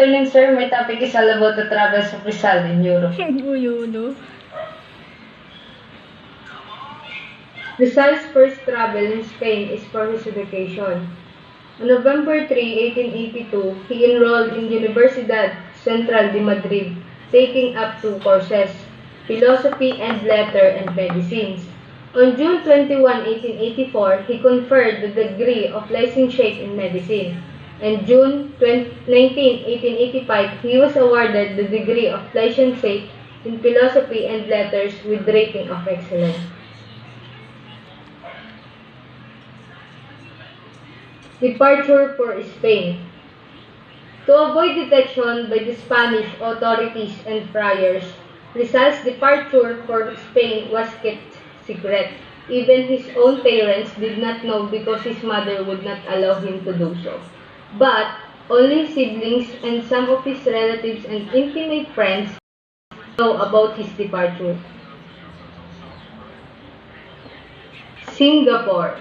afternoon, sir. My topic is all about the travels of Rizal in Europe. Uyuno. Rizal's first travel in Spain is for his education. On November 3, 1882, he enrolled in Universidad Central de Madrid, taking up 2 courses, philosophy and letter and medicines. On June 21, 1884, he conferred the degree of licentiate in medicine. And June 19, 1885, he was awarded the degree of licentiate in philosophy and letters with rating of excellence. Departure for Spain. To avoid detection by the Spanish authorities and friars, Rizal's departure for Spain was kept secret. Even his own parents did not know because his mother would not allow him to do so. But only siblings and some of his relatives and intimate friends know about his departure. Singapore.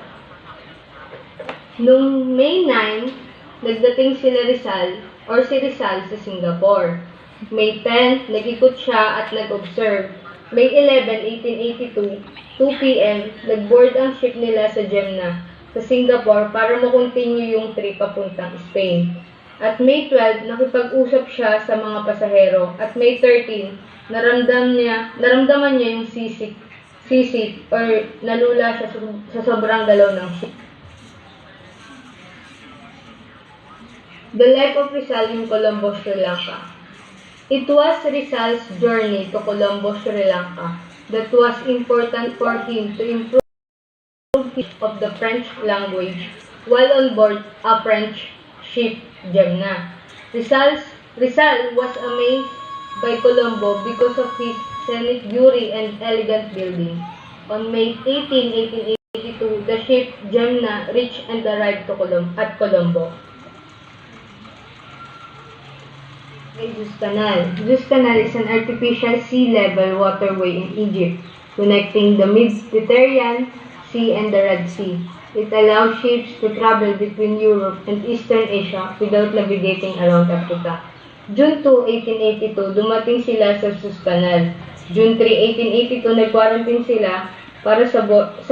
Noong May 9, nagdating sila Rizal or si Rizal sa Singapore. May 10, nag-ikot siya at nag-observe. May 11, 1882, 2 p.m., nag-board ang ship nila sa Gemna sa Singapore para makontinue yung trip papuntang Spain. At May 12, nakipag-usap siya sa mga pasahero. At May 13, naramdaman niya yung seasick or nalula siya sa sobrang galaw ng ship. The life of Rizal in Colombo, Sri Lanka. It was Rizal's journey to Colombo, Sri Lanka that was important for him to improve his of the French language while on board a French ship, Gemna. Rizal was amazed by Colombo because of his scenic beauty and elegant building. On May 18, 1882, the ship Gemna reached and arrived at Colombo. Suez Canal. Suez Canal is an artificial sea-level waterway in Egypt, connecting the Mediterranean Sea and the Red Sea. It allows ships to travel between Europe and Eastern Asia without navigating around Africa. June 2, 1882, dumating sila sa Suez Canal. June 3, 1882, nag-quarantine sila para sa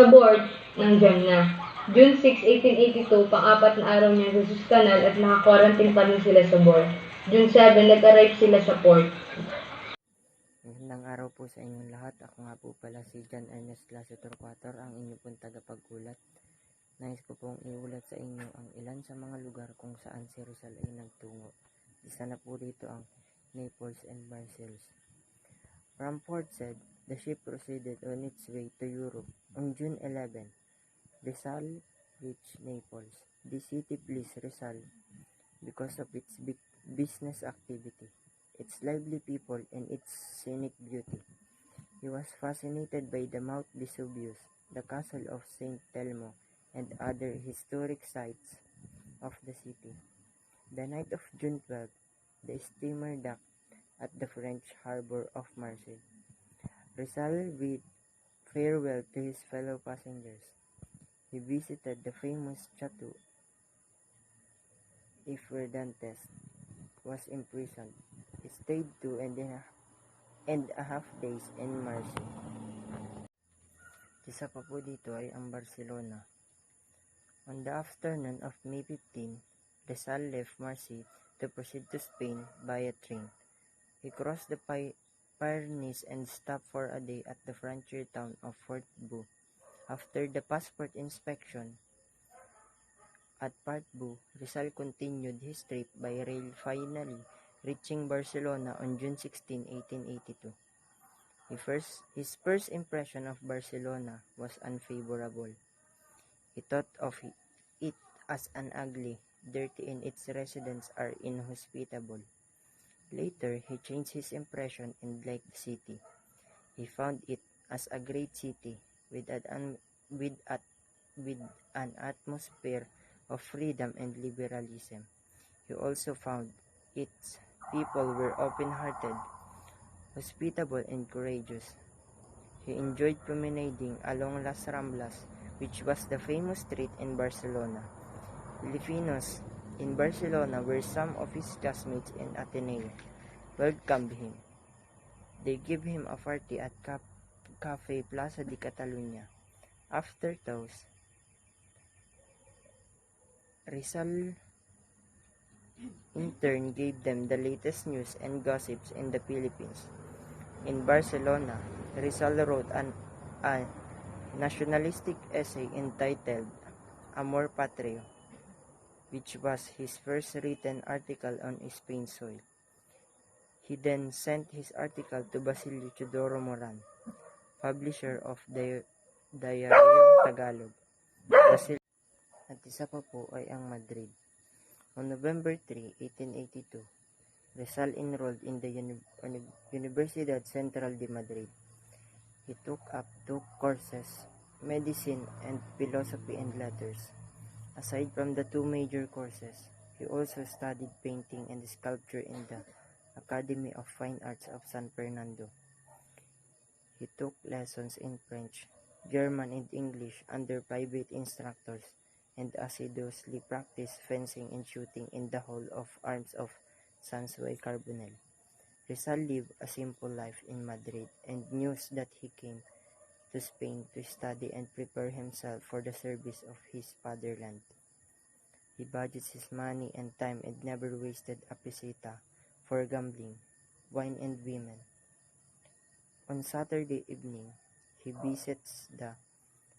board ng Gemna. June 6, 1882, pang-apat na araw niya sa Suez Canal at naka-quarantine pa rin sila sa board. June 7, nag-arrive sila sa port. Magandang araw po sa inyong lahat. Ako nga po pala si John Ernest Lasso Torquator, ang inyong pong tagapag-ulat. Nais ko pong iulat sa inyo ang ilan sa mga lugar kung saan si Rizal ay nagtungo. Isa na po rito ang Naples and Marseilles. From Port Said, the ship proceeded on its way to Europe. On June 11, Rizal reached Naples. The city pleased Rizal because of its big business activity, its lively people, and its scenic beauty. He was fascinated by the Mount Vesuvius, the castle of St. Telmo, and other historic sites of the city. The night of June 12, the steamer docked at the French harbor of Marseille. Rizal bid farewell to his fellow passengers. He visited the famous Chateau Ifredantes, was imprisoned. He stayed 2.5 days in Marseille. Isa pa po dito ay ang Barcelona. On the afternoon of May 15, Rizal left Marseille to proceed to Spain via train. He crossed the Pyrenees and stopped for a day at the frontier town of Fort Bou. After the passport inspection at Portbou, Rizal continued his trip by rail, finally reaching Barcelona on June 16, 1882. His first impression of Barcelona was unfavorable. He thought of it as an ugly, dirty, and its residents are inhospitable. Later, he changed his impression and liked the city. He found it as a great city with an atmosphere of freedom and liberalism. He also found its people were open-hearted, hospitable, and courageous. He enjoyed promenading along Las Ramblas, which was the famous street in Barcelona. Filipinos in Barcelona, where some of his classmates in Ateneo welcomed him. They gave him a party at Cafe Plaza de Catalunya. After toast, Rizal in turn gave them the latest news and gossips in the Philippines. In Barcelona, Rizal wrote a nationalistic essay entitled Amor Patrio, which was his first written article on Spain's soil. He then sent his article to Basilio Teodoro Moran, publisher of the Diaryong Tagalog. At isa pa po ay ang Madrid. On November 3, 1882, Rizal enrolled in the Universidad Central de Madrid. He took up 2 courses, medicine and philosophy and letters. Aside from the 2 major courses, he also studied painting and sculpture in the Academy of Fine Arts of San Fernando. He took lessons in French, German and English under private instructors and assiduously practiced fencing and shooting in the Hall of Arms of San Suay Carbonell. Rizal lived a simple life in Madrid and knew that he came to Spain to study and prepare himself for the service of his fatherland. He budgets his money and time and never wasted a peseta for gambling, wine and women. On Saturday evening, he visits the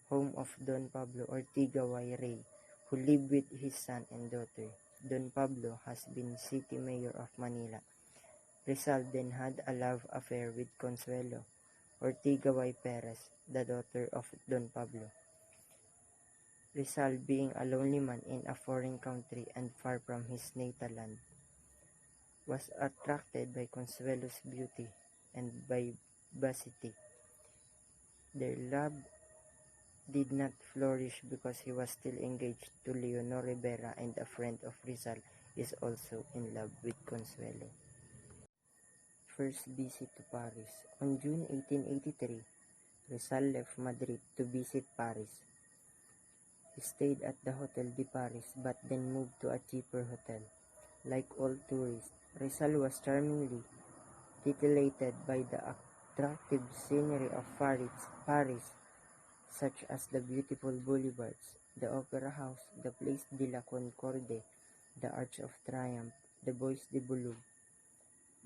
home of Don Pablo Ortiga y Rey, who lived with his son and daughter. Don Pablo has been city mayor of Manila. Rizal then had a love affair with Consuelo Ortiga y Perez, the daughter of Don Pablo. Rizal, being a lonely man in a foreign country and far from his natal land, was attracted by Consuelo's beauty and vivacity. Their love did not flourish because he was still engaged to Leonor Rivera, and a friend of Rizal is also in love with Consuelo. First visit to Paris. On June 1883, Rizal left Madrid to visit Paris. He stayed at the Hotel de Paris but then moved to a cheaper hotel. Like all tourists, Rizal was charmingly titillated by the attractive scenery of Paris, such as the beautiful boulevards, the Opera House, the Place de la Concorde, the Arch of Triumph, the Bois de Boulogne,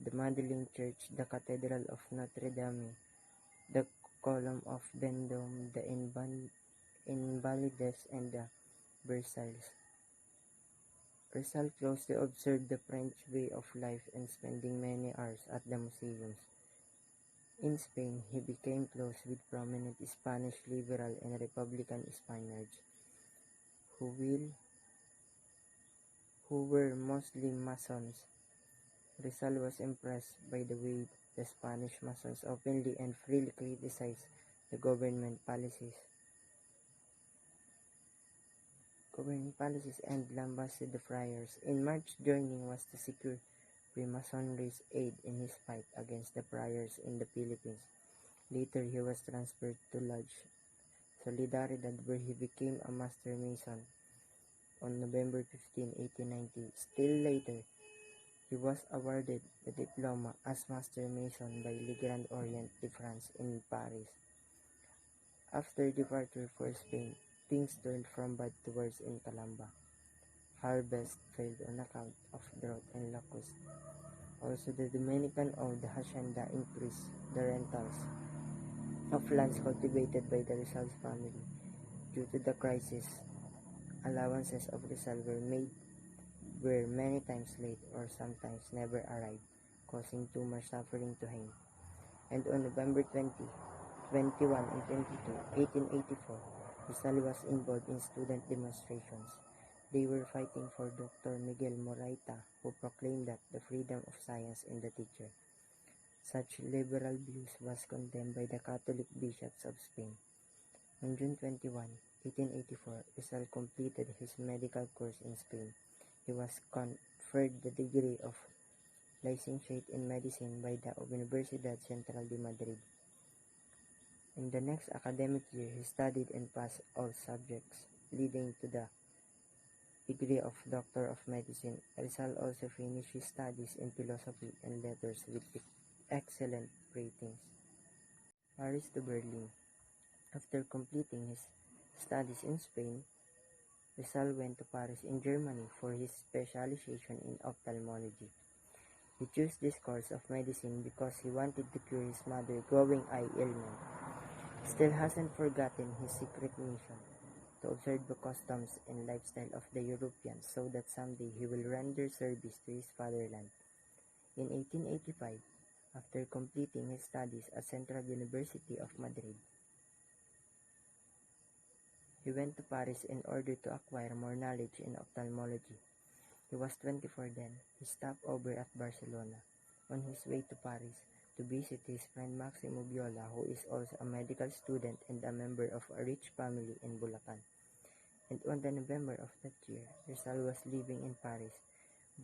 the Madeleine Church, the Cathedral of Notre Dame, the Column of Vendôme, the Invalides, and the Versailles. Rizal closely observed the French way of life and spending many hours at the museums. In Spain, he became close with prominent Spanish liberal and Republican Spaniards, who were mostly Masons. Rizal was impressed by the way the Spanish Masons openly and freely criticized the government policies and lambasted the friars. In March, joining was to secure Freemasonry's aid in his fight against the friars in the Philippines. Later, he was transferred to Lodge Solidaridad, where he became a Master Mason on November 15, 1890. Still later, he was awarded the diploma as Master Mason by Le Grand Orient de France in Paris. After departure for Spain, things turned from bad to worse in Calamba. Harvest failed on account of drought and locust. Also, the Dominican-owned hacienda increased the rentals of lands cultivated by the Rizal family. Due to the crisis, allowances of Rizal were many times late or sometimes never arrived, causing too much suffering to him. And on November 20, 21 and 22, 1884, Rizal was involved in student demonstrations. They were fighting for Dr. Miguel Moraita, who proclaimed that the freedom of science in the teacher. Such liberal views was condemned by the Catholic bishops of Spain. On June 21, 1884, Rizal completed his medical course in Spain. He was conferred the degree of licentiate in medicine by the Universidad Central de Madrid. In the next academic year, he studied and passed all subjects, leading to the degree of Doctor of Medicine, Rizal also finished his studies in philosophy and letters with excellent ratings. Paris to Berlin. After completing his studies in Spain, Rizal went to Paris in Germany for his specialization in ophthalmology. He chose this course of medicine because he wanted to cure his mother's growing eye ailment. He still hasn't forgotten his secret mission to observe the customs and lifestyle of the Europeans so that someday he will render service to his fatherland. In 1885, after completing his studies at Central University of Madrid, he went to Paris in order to acquire more knowledge in ophthalmology. He was 24 then. He stopped over at Barcelona on his way to Paris to visit his friend Maximo Viola, who is also a medical student and a member of a rich family in Bulacan. And on the November of that year, Rizal was living in Paris,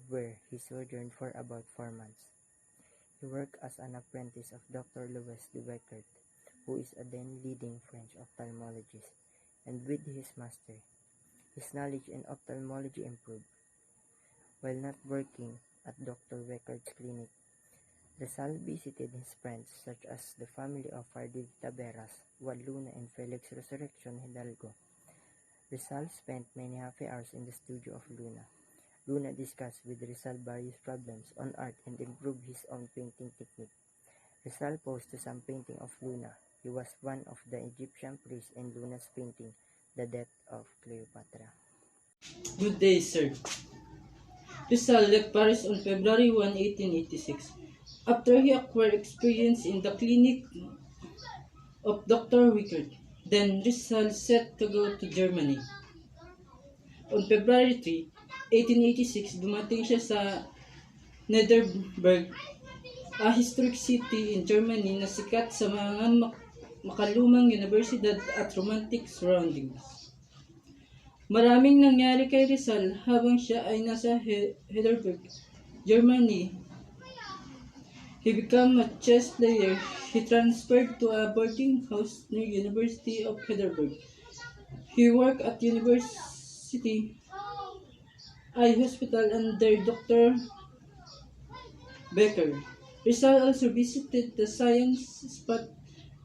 where he sojourned for about 4 months. He worked as an apprentice of Dr. Louis de Weckert, who is a then leading French ophthalmologist, and with his master, his knowledge in ophthalmology improved. While not working at Dr. Weckert's clinic, Rizal visited his friends such as the family of Fardid Taveras, Juan Luna, and Felix Resurrection Hidalgo. Rizal spent many happy hours in the studio of Luna. Luna discussed with Rizal various problems on art and improved his own painting technique. Rizal posed to some painting of Luna. He was one of the Egyptian priests in Luna's painting, The Death of Cleopatra. Good day, sir. Rizal left Paris on February 1, 1886, after he acquired experience in the clinic of Dr. Wickert. Then Rizal set to go to Germany. On February 3, 1886, dumating siya sa Nederburg, a historic city in Germany na sikat sa mga makalumang universidad at romantic surroundings. Maraming nangyari kay Rizal habang siya ay nasa Heidelberg, Germany. He became a chess player. He transferred to a boarding house near University of Heidelberg. He worked at University Eye Hospital under Dr. Becker. Rizal also visited the science spot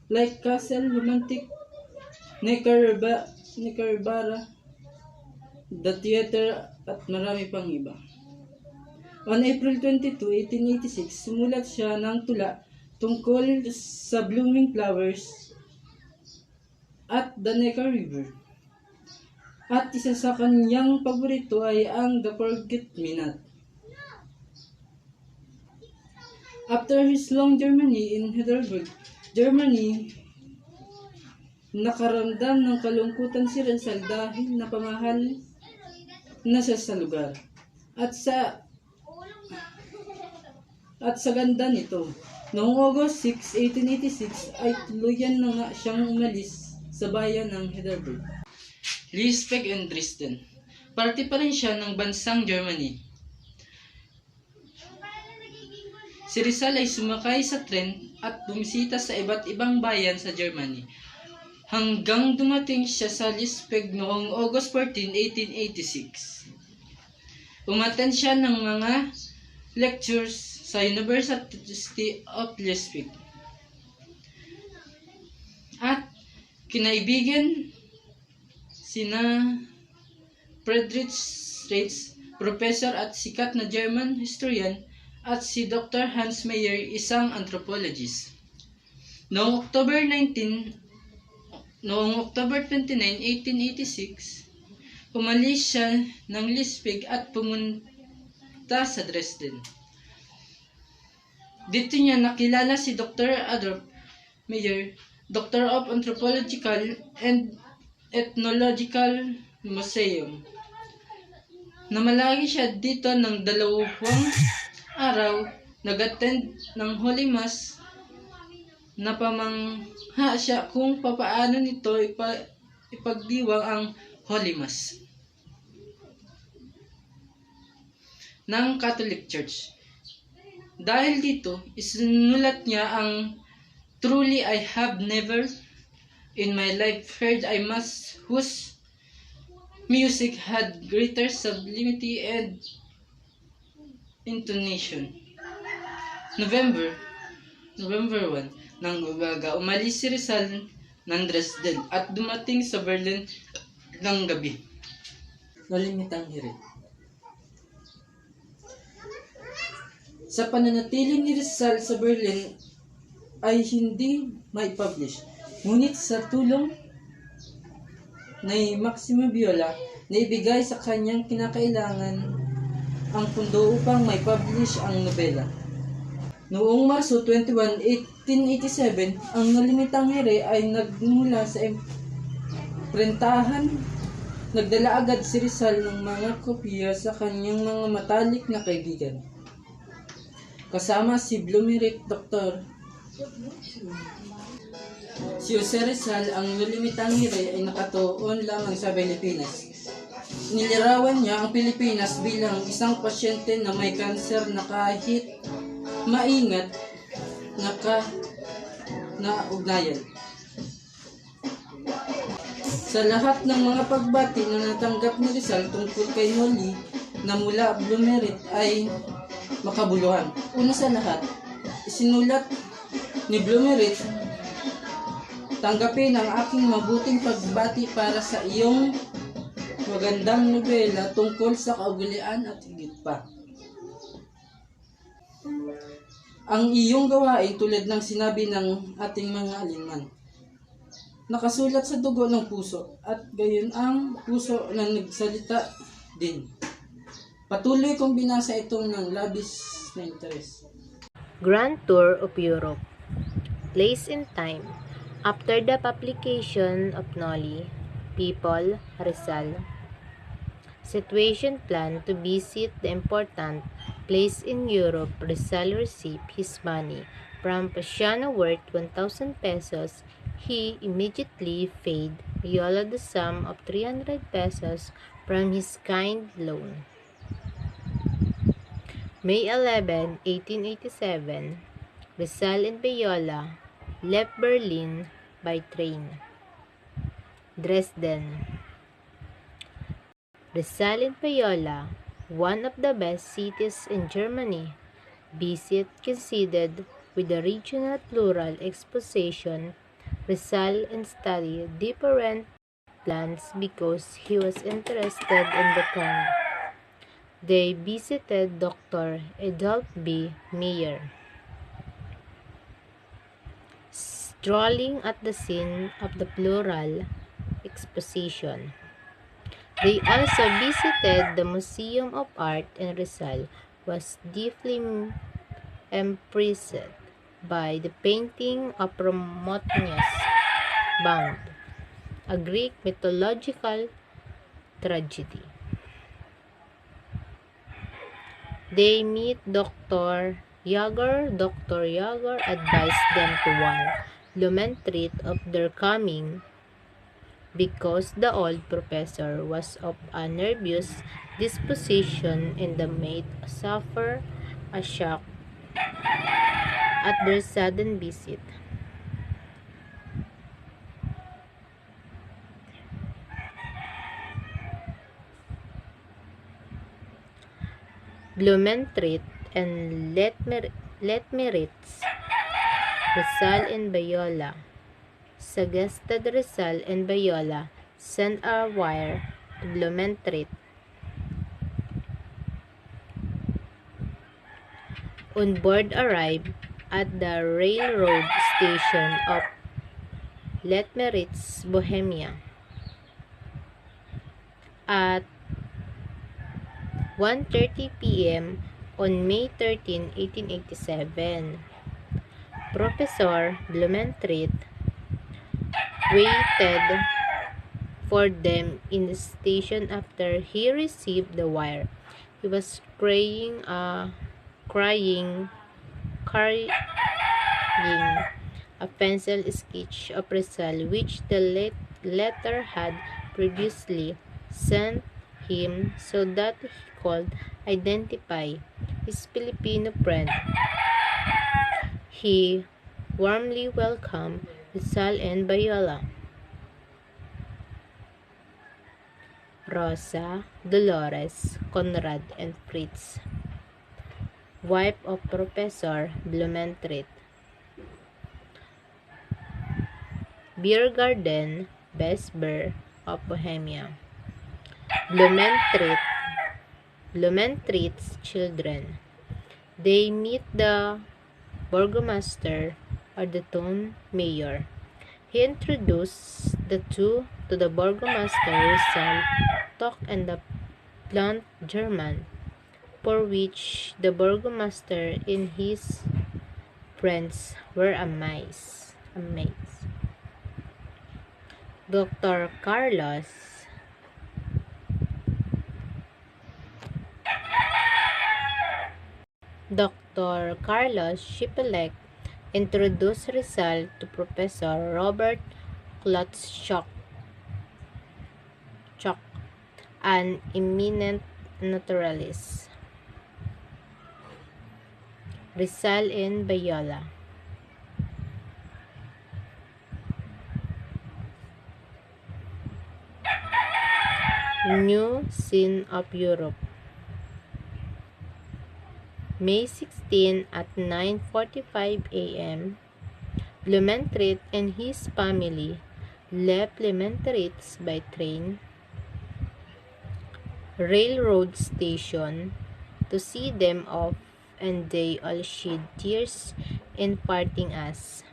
like Castle Romantic, Neckarbara, the theater, at marami pang iba. On April 22, 1886, sumulat siya ng tula tungkol sa blooming flowers at the Neckar River. At isa sa kanyang paborito ay ang The Forget-Me-Not. After his long journey in Heidelberg, Germany, nakaramdam ng kalungkutan si Rizal dahil napamahal na siya sa lugar. At sa ganda nito, noong August 6, 1886 ay tuluyan na nga siyang umalis sa bayan ng Heidelberg. Liesbeck and Dresden. Parte pa rin siya ng bansang Germany. Si Rizal ay sumakay sa tren at bumisita sa iba't ibang bayan sa Germany hanggang dumating siya sa Liesbeck noong August 14, 1886. Umattend siya ng mga lectures sa University of Liesbeck at kinaibigan sina Friedrich Reitz, professor at sikat na German historian, at si Dr. Hans Meyer, isang anthropologist. Noong October 29, 1886, umalis siya ng Liesbeck at pumunta sa Dresden. Dito niya nakilala si Dr. Adolf Meyer, Doctor of Anthropological and Ethnological Museum. Namalagi siya dito ng 2 araw, nag-attend ng Holy Mass. Napamangha siya kung papaano nito ipagdiwang ang Holy Mass ng Catholic Church. Dahil dito, isinulat niya ang "Truly I have never in my life heard a mass whose music had greater sublimity and intonation. November November 1, nang umaga, umalis si Rizal ng Dresden at dumating sa Berlin ng gabi. Nalimitang hirit. Sa pananatili ni Rizal sa Berlin ay hindi mai-publish. Ngunit sa tulong ni Maximo Viola na ibigay sa kanyang kinakailangan ang pundo upang mai-publish ang nobela. Noong Marso 21, 1887, ang Nalimitang Hire ay nagmula sa imprentahan. Nagdala agad si Rizal ng mga kopya sa kanyang mga matalik na kaibigan. Kasama si Blumentritt, Dr. Si Jose Rizal, ang Nalimitang Hire ay nakatuon lamang sa Pilipinas. Nilarawan niya ang Pilipinas bilang isang pasyente na may kanser na kahit maingat na ugnayan. Sa lahat ng mga pagbati na natanggap ni Rizal tungkol kay Noli na mula Blumentritt ay makabuluhan. Una sa lahat, isinulat ni Blumentritt, tanggapin ang aking mabuting pagbati para sa iyong magandang nobela tungkol sa kaugalian at higit pa. Ang iyong gawain tulad ng sinabi ng ating mga alinman. Nakasulat sa dugo ng puso at gayon ang puso na nagsalita din. Patuloy kong binasa itong ng labis na interes. Grand Tour of Europe. Place and time. After the publication of Noli, People, Rizal. Situation plan to visit the important place in Europe. Rizal received his money from Pasiano worth 1,000 pesos. He immediately paid Viola the sum of 300 pesos from his kind loan. May 11, 1887, Rizal and Viola left Berlin by train. Dresden. Rizal and Viola, one of the best cities in Germany, visit coincided with the regional plural exposition. Rizal and studied different plants because he was interested in botany. They visited Dr. Adolf B. Meyer. Strolling at the scene of the plural exposition. They also visited the Museum of Art, and Rizal was deeply impressed by the painting of Prometheus Bound, a Greek mythological tragedy. They meet Dr. Jager. Dr. Jager advised them to warn Blumentritt of their coming because the old professor was of a nervous disposition and the maid suffered a shock at their sudden visit. Blumentritt and Letmeritz, Rizal and Viola. Suggested Rizal and Viola send a wire to Blumentritt. On board arrived at the railroad station of Letmeritz, Bohemia. At 1:30 p.m. on May 13, 1887, Professor Blumentritt waited for them in the station after he received the wire. He was carrying a pencil sketch of Rizal which the letter had previously sent him so that he could identify his Filipino friend. He warmly welcomed Rizal and Viola. Rosa, Dolores, Conrad, and Fritz, wife of Professor Blumentritt. Beer Garden, Vesper of Bohemia. Blumentritt's children. They meet the burgomaster or the town mayor. He introduced the two to the burgomaster. Rizal talked in the blunt German, for which the burgomaster and his friends were amazed. Dr. Carlos Schipelek introduced Rizal to Professor Robert Klotschok, an eminent naturalist. Rizal in Bayala. New scene of Europe. May 16 at 9:45 a.m., Blumentritt and his family left Blumentritt by train railroad station to see them off, and they all shed tears in parting us.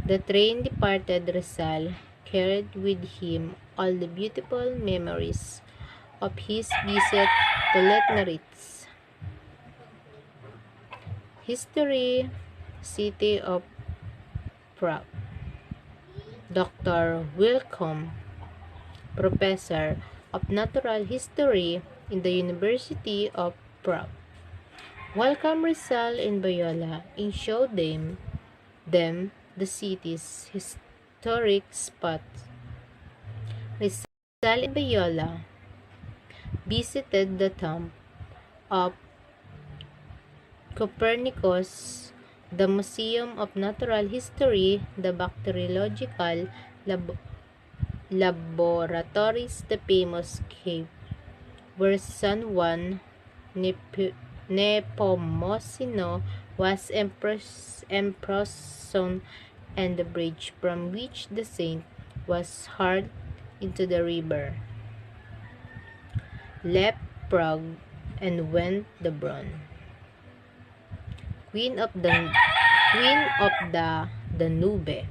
The train departed. Rizal carried with him all the beautiful memories of his visit to Leitmeritz. History, City of Prague. Dr. Wilhelm, Professor of Natural History in the University of Prague, welcomed Rizal and Bayala and showed them the city's historic spots. Rizal and Bayala visited the tomb of Copernicus, the Museum of Natural History, the bacteriological laboratories, the famous cave where San Juan Nepomuceno was imprisoned, and the bridge from which the saint was hurled into the river. Left Prague and went the Bron. Queen of the Danube.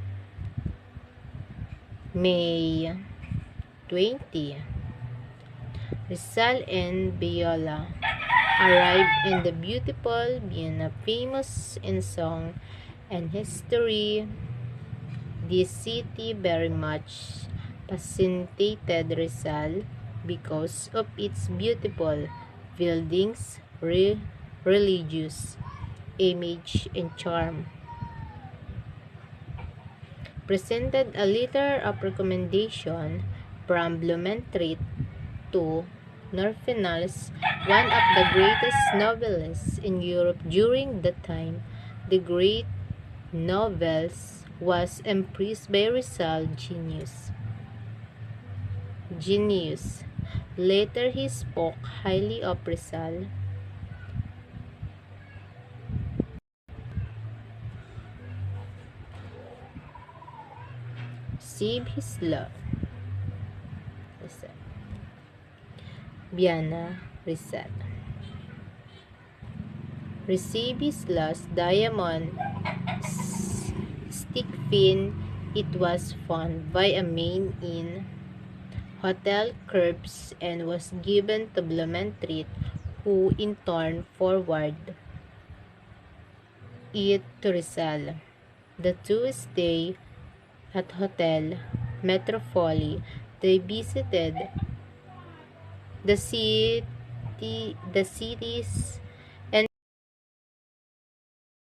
May 20. Rizal and Bayala arrived in the beautiful Vienna, famous in song and history. This city very much fascinated Rizal because of its beautiful buildings, religious image, and charm. Presented a letter of recommendation from Blumentritt to Norfenals, one of the greatest novelists in Europe during the time. The great novelist was impressed by Rizal's genius. Later he spoke highly of Rizal. Save his love. Vienna, Rizal. Receive his lost diamond stick fin. It was found by a man in Hotel Curbs and was given to Blumentritt, who in turn forwarded it to Rizal. The two stayed at Hotel Metropole. They visited the city's